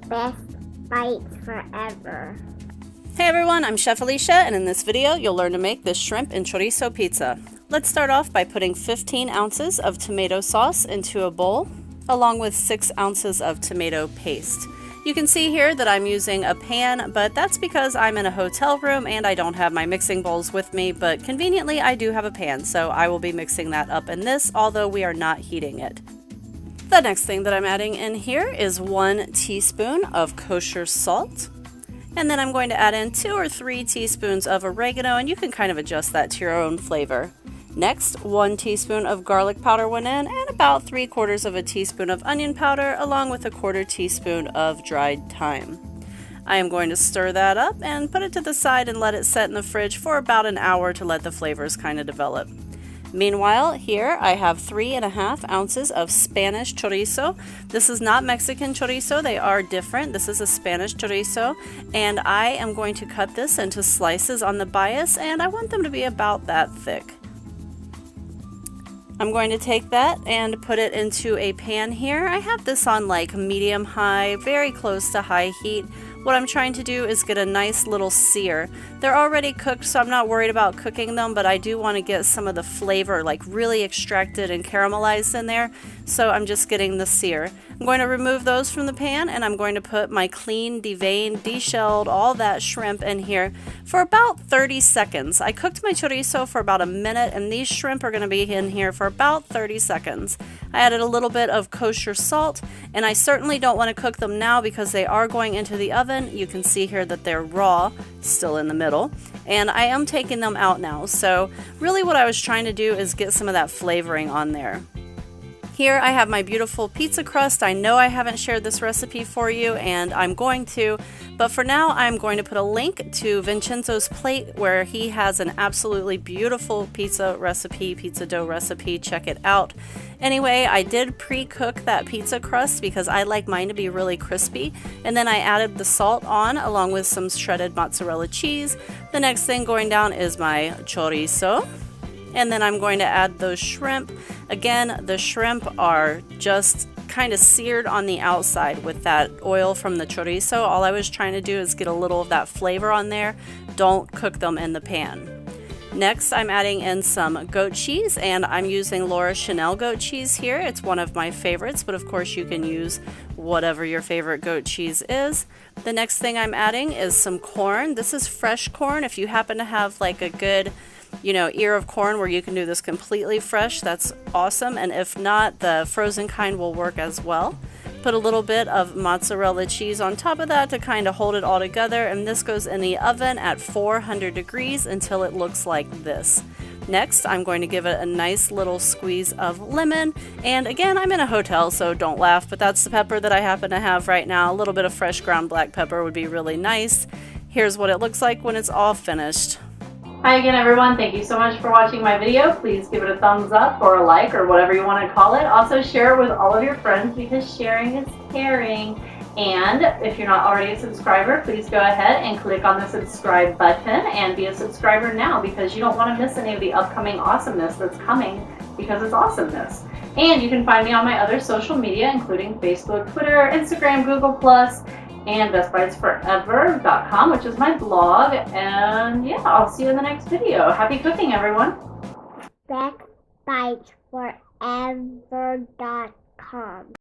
Best bites forever. Hey everyone, I'm Chef Alicia, and in this video you'll learn to make this shrimp and chorizo pizza. Let's start off by putting 15 ounces of tomato sauce into a bowl, along with 6 ounces of tomato paste. You can see here that I'm using a pan, but that's because I'm in a hotel room and I don't have my mixing bowls with me, but conveniently I do have a pan, so I will be mixing that up in this, although we are not heating it. The next thing that I'm adding in here is 1 teaspoon of kosher salt. And then I'm going to add in 2 or 3 teaspoons of oregano, and you can kind of adjust that to your own flavor. Next, 1 teaspoon of garlic powder went in, and about 3/4 of a teaspoon of onion powder, along with a 1/4 teaspoon of dried thyme. I am going to stir that up and put it to the side and let it set in the fridge for about an hour to let the flavors kind of develop. Meanwhile, here I have 3.5 ounces of Spanish chorizo. This is not Mexican chorizo, they are different. This is a Spanish chorizo, and I am going to cut this into slices on the bias, and I want them to be about that thick. I'm going to take that and put it into a pan here. I have this on like medium-high, very close to high heat. What I'm trying to do is get a nice little sear. They're already cooked, so I'm not worried about cooking them, but I do want to get some of the flavor like really extracted and caramelized in there, so I'm just getting the sear. I'm going to remove those from the pan, and I'm going to put my clean, deveined, deshelled, all that shrimp in here for about 30 seconds. I cooked my chorizo for about a minute, and these shrimp are going to be in here for about 30 seconds. I added a little bit of kosher salt, and I certainly don't want to cook them now because they are going into the oven. You can see here that they're raw, still in the middle, and I am taking them out now. So really what I was trying to do is get some of that flavoring on there. Here I have my beautiful pizza crust. I know I haven't shared this recipe for you, and I'm going to, but for now I'm going to put a link to Vincenzo's plate where he has an absolutely beautiful pizza recipe, pizza dough recipe. Check it out. Anyway, I did pre-cook that pizza crust because I like mine to be really crispy, and then I added the salt on along with some shredded mozzarella cheese. The next thing going down is my chorizo. And then I'm going to add those shrimp. Again, the shrimp are just kind of seared on the outside with that oil from the chorizo. All I was trying to do is get a little of that flavor on there. Don't cook them in the pan. Next, I'm adding in some goat cheese, and I'm using Laura Chanel goat cheese here. It's one of my favorites, but of course you can use whatever your favorite goat cheese is. The next thing I'm adding is some corn. This is fresh corn. If you happen to have like a good ear of corn where you can do this completely fresh, that's awesome. And if not, the frozen kind will work as well. Put a little bit of mozzarella cheese on top of that to kind of hold it all together, and this goes in the oven at 400 degrees until it looks like this. Next, I'm going to give it a nice little squeeze of lemon, and again, I'm in a hotel, so don't laugh, but that's the pepper that I happen to have right now. A little bit of fresh ground black pepper would be really nice. Here's what it looks like when it's all finished. Hi again everyone, thank you so much for watching my video. Please give it a thumbs up or a like or whatever you want to call it. Also share it with all of your friends because sharing is caring. And if you're not already a subscriber, please go ahead and click on the subscribe button and be a subscriber now because you don't want to miss any of the upcoming awesomeness that's coming because it's awesomeness. And you can find me on my other social media including Facebook, Twitter, Instagram, Google+, and bestbitesforever.com, which is my blog. And yeah, I'll see you in the next video. Happy cooking, everyone. bestbitesforever.com